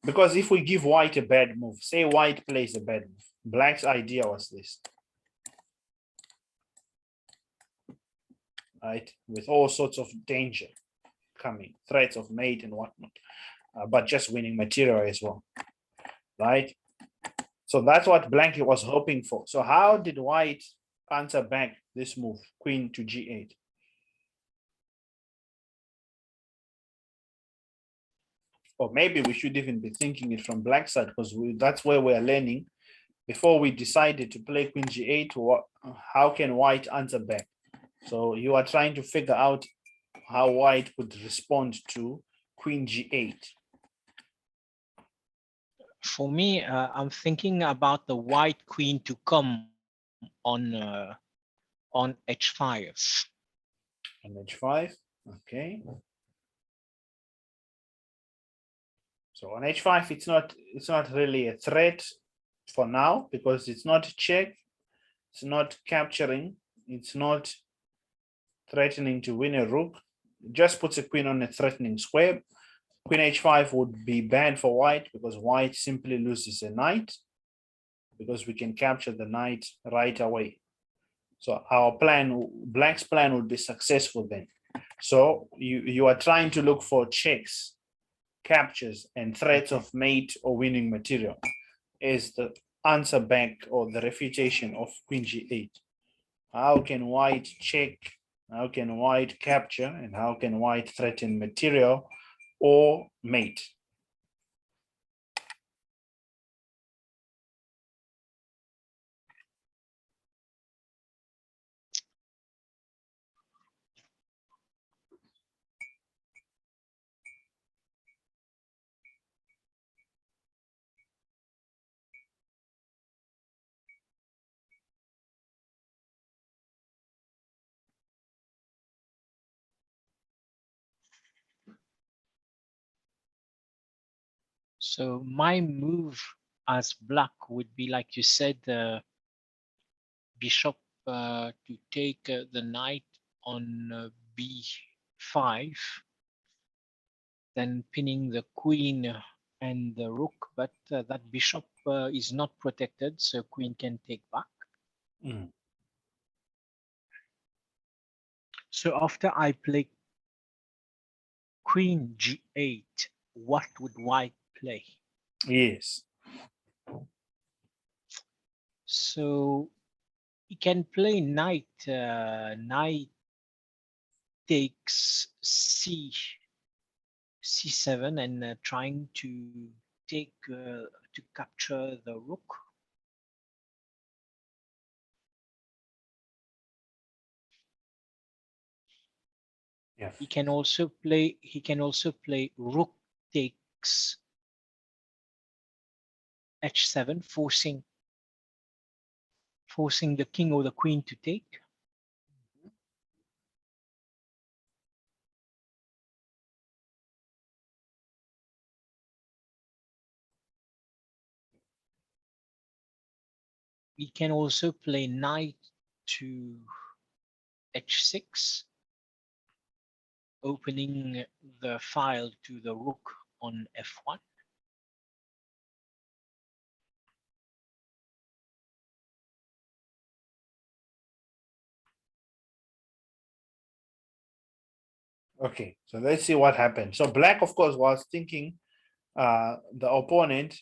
Because if we give White a bad move, say White plays a bad move, Black's idea was this, right? With all sorts of danger coming, threats of mate and whatnot, but just winning material as well, right? So that's what Black was hoping for. So how did White answer back this move, Queen to G8? Or maybe we should even be thinking it from Black side, because that's where we're learning. Before we decided to play Queen G8, how can White answer back? So you are trying to figure out how White would respond to Queen G8. For me, I'm thinking about the White Queen to come on H5. On H5, okay. So on H5, it's not really a threat for now because it's not check, it's not capturing, it's not threatening to win a rook. It just puts a queen on a threatening square. Queen H5 would be bad for White because White simply loses a knight because we can capture the knight right away. So our plan, Black's plan, would be successful then. So you are trying to look for checks, captures, and threats of mate or winning material is the answer back or the refutation of Queen G8. How can White check? How can White capture? And how can White threaten material or mate? So my move as Black would be, like you said, bishop to take the knight on B5, then pinning the queen and the rook, but that bishop is not protected, so queen can take back. Mm. So after I play Queen G8, what would White play? Yes. So he can play knight, knight takes C7 and trying to take to capture the rook. Yeah. He can also play rook takes H7, forcing the king or the queen to take. We can also play knight to H6, opening the file to the rook on F1. Okay, so let's see what happened. So Black, of course, was thinking the opponent.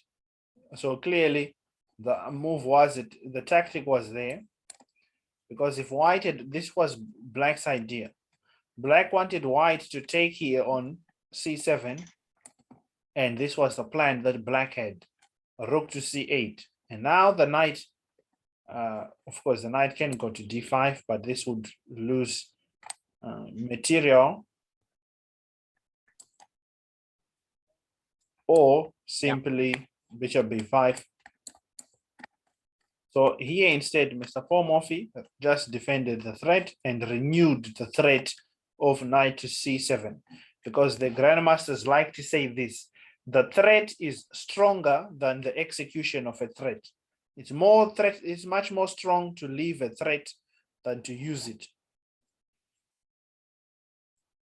So clearly, the move was the tactic was there, because if white had, this was black's idea. Black wanted white to take here on c7, and this was the plan that black had, rook to c8. And now the knight, of course, the knight can go to d5, but this would lose material, or simply bishop b5. So here instead, Mr. Pomorphy just defended the threat and renewed the threat of knight to c7, because the grandmasters like to say this: the threat is stronger than the execution of a threat. It's much more strong to leave a threat than to use it.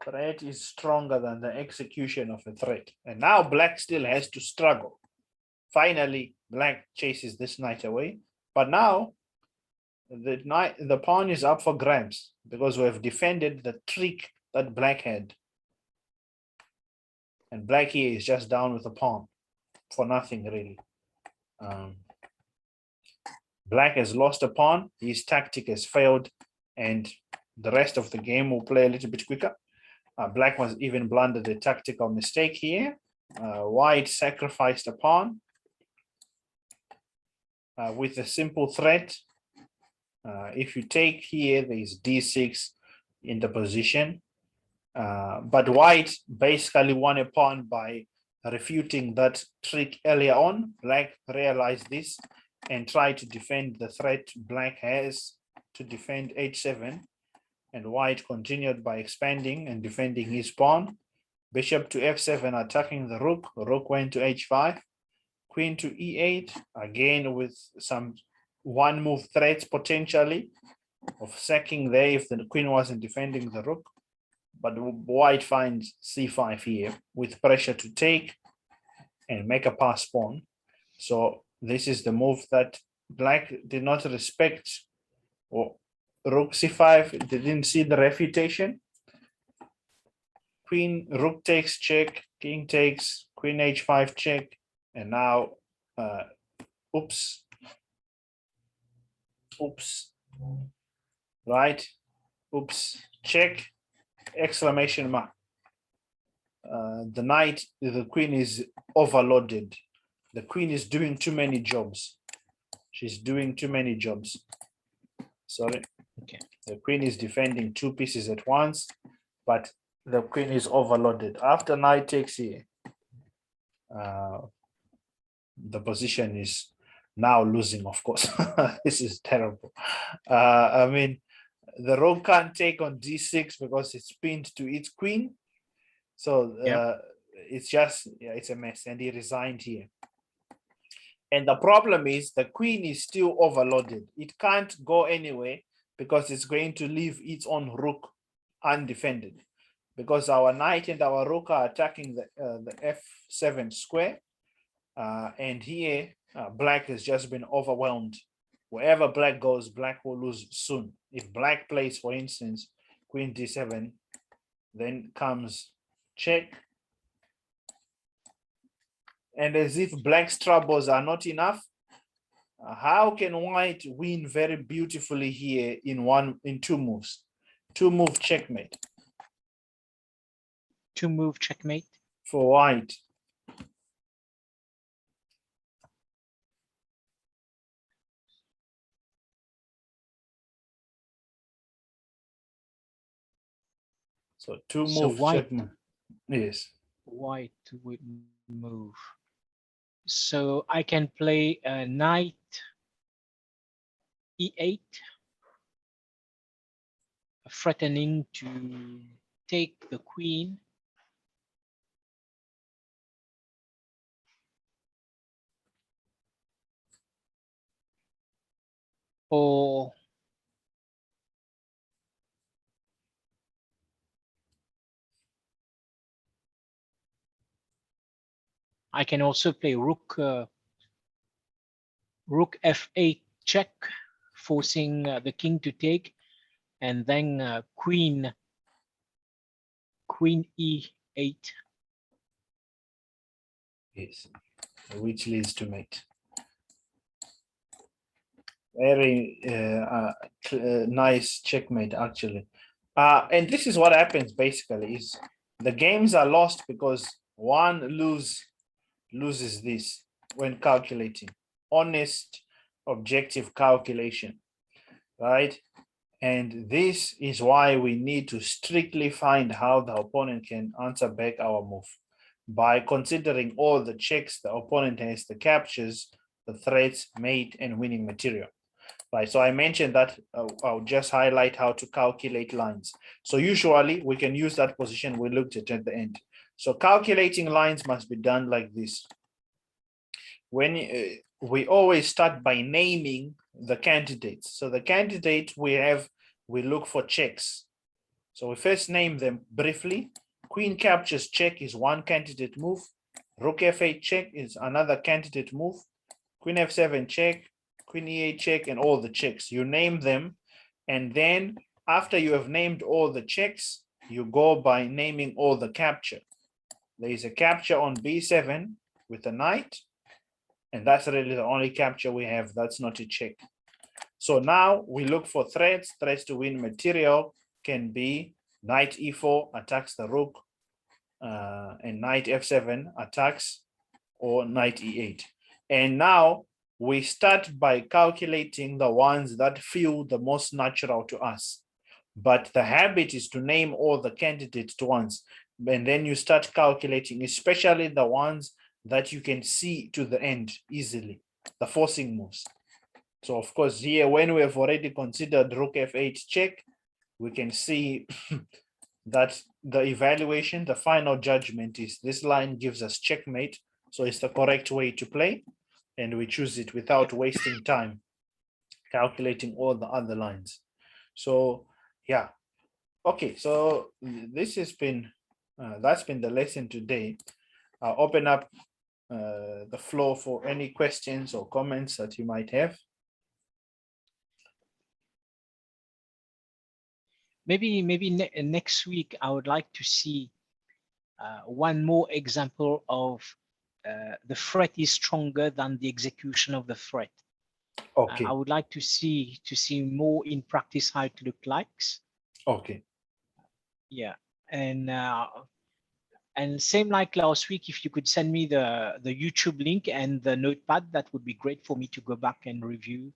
Threat is stronger than the execution of a threat. And now black still has to struggle. Finally, black chases this knight away. But now the pawn is up for grabs, because we have defended the trick that black had. And black here is just down with the pawn for nothing, really. Black has lost a pawn, his tactic has failed, and the rest of the game will play a little bit quicker. Black was even blundered a tactical mistake here. White sacrificed a pawn with a simple threat. If you take here, there's d6 in the position. But white basically won a pawn by refuting that trick earlier on. Black realized this and tried to defend the threat black has to defend h7. And white continued by expanding and defending his pawn. Bishop to f7, attacking the rook. Rook went to h5. Queen to e8, again with some one move threats potentially of sacking there if the queen wasn't defending the rook. But white finds c5 here with pressure to take and make a pass pawn. So this is the move that black did not respect. Or rook c5, they didn't see the refutation. Queen, rook takes check, king takes, queen h5 check, and now oops, right, oops, check, exclamation mark. The knight, the queen is overloaded. The queen is doing too many jobs. She's doing too many jobs. Sorry. Okay. The queen is defending two pieces at once, but the queen is overloaded. After knight takes here, the position is now losing, of course. This is terrible. I mean, the rook can't take on d6 because it's pinned to its queen. So it's just, it's a mess, and he resigned here. And the problem is the queen is still overloaded. It can't go anywhere because it's going to leave its own rook undefended, because our knight and our rook are attacking the f7 square. And here, black has just been overwhelmed. Wherever black goes, black will lose soon. If black plays, for instance, queen d7, then comes check. And as if black's troubles are not enough, how can white win very beautifully here in two moves? Two-move checkmate. Two-move checkmate for white. So two-move checkmate. Yes. White would move. So I can play knight e8, threatening to take the queen. Or I can also play rook f8 check, forcing the king to take, and then queen e8. Yes, which leads to mate. Very nice checkmate, actually. And this is what happens basically is the games are lost because one loses this when calculating. Honest, objective calculation, right? And this is why we need to strictly find how the opponent can answer back our move by considering all the checks the opponent has, the captures, the threats, mate, and winning material. Right, so I mentioned that I'll just highlight how to calculate lines. So usually we can use that position we looked at the end. So calculating lines must be done like this. When we always start by naming the candidates. So the candidate we look for checks. So we first name them briefly. Queen captures check is one candidate move. Rook f8 check is another candidate move. Queen f7 check, Queen e8 check, and all the checks. You name them, and then after you have named all the checks, you go by naming all the capture. There is a capture on b7 with a knight, and that's really the only capture we have. That's not a check. So now we look for threats. Threats to win material can be knight e4 attacks the rook, and knight f7 attacks, or knight e8. And now we start by calculating the ones that feel the most natural to us. But the habit is to name all the candidates to once. And then you start calculating, especially the ones that you can see to the end easily, the forcing moves. So of course here, when we have already considered rook f8 check, we can see that the evaluation, the final judgment is this line gives us checkmate. So it's the correct way to play. And we choose it without wasting time calculating all the other lines. So yeah. Okay, so this has been, that's been the lesson today. I'll open up the floor for any questions or comments that you might have. Maybe next week I would like to see one more example of the threat is stronger than the execution of the threat. Okay. I would like to see more in practice how it look like. Okay. Yeah, and same like last week, if you could send me the YouTube link and the notepad, that would be great for me to go back and review.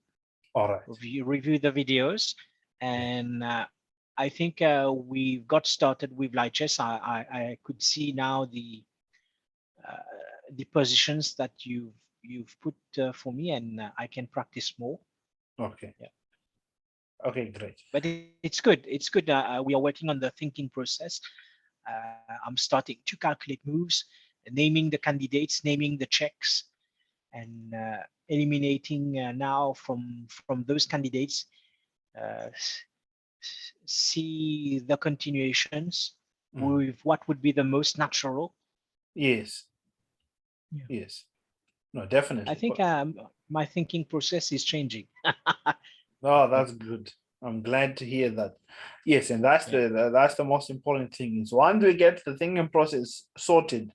All right. Review the videos. And I think we got started with light chess. I could see now the positions that you've put for me, and I can practice more. Okay. Yeah. Okay, great. But it's good. It's good. We are working on the thinking process. I'm starting to calculate moves, naming the candidates, naming the checks, and eliminating now from those candidates. See the continuations with what would be the most natural. Yes. Yeah. Yes. No, definitely. I think my thinking process is changing. Oh, that's good. I'm glad to hear that. Yes, and that's the most important thing is once we get the thinking process sorted,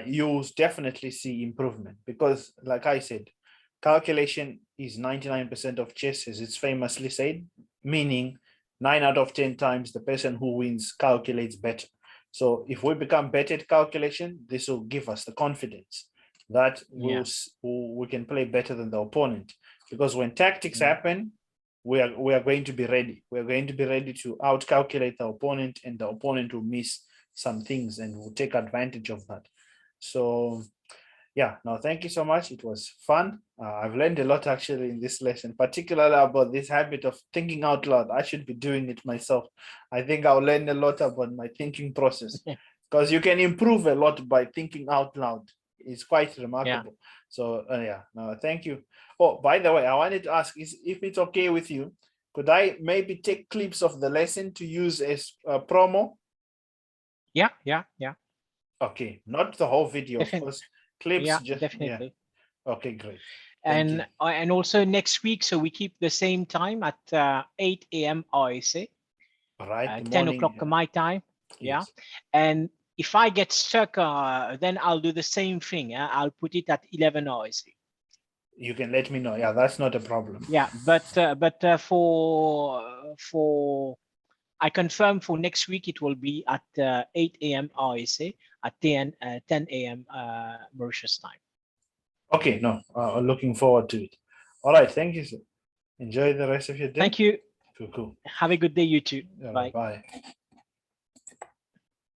you'll definitely see improvement, because like I said, calculation is 99% of chess, as it's famously said, meaning 9 out of 10 times the person who wins calculates better. So if we become better at calculation, this will give us the confidence that we can play better than the opponent. Because when tactics happen, we are going to be ready. We are going to be ready to out-calculate the opponent, and the opponent will miss some things and will take advantage of that. So yeah, no, thank you so much. It was fun. I've learned a lot actually in this lesson, particularly about this habit of thinking out loud. I should be doing it myself. I think I'll learn a lot about my thinking process, because you can improve a lot by thinking out loud. It's quite remarkable. So yeah, no, thank you. Oh, by the way, I wanted to ask if it's okay with you, could I maybe take clips of the lesson to use as a promo? Yeah. Okay, not the whole video, of course. Clips, yeah, just definitely. Yeah. Okay, great. And also next week, so we keep the same time at 8 a.m. RSA. Right, 10 o'clock my time. Yes. Yeah, and if I get stuck, then I'll do the same thing. I'll put it at 11 RSA. You can let me know. Yeah, that's not a problem. Yeah, but for I confirm for next week it will be at 8 a.m. RSA at 10 a.m. Mauritius time. Okay, no, looking forward to it. All right, thank you, sir. Enjoy the rest of your day. Thank you. Cool. Have a good day, you too. Yeah, Bye. bye.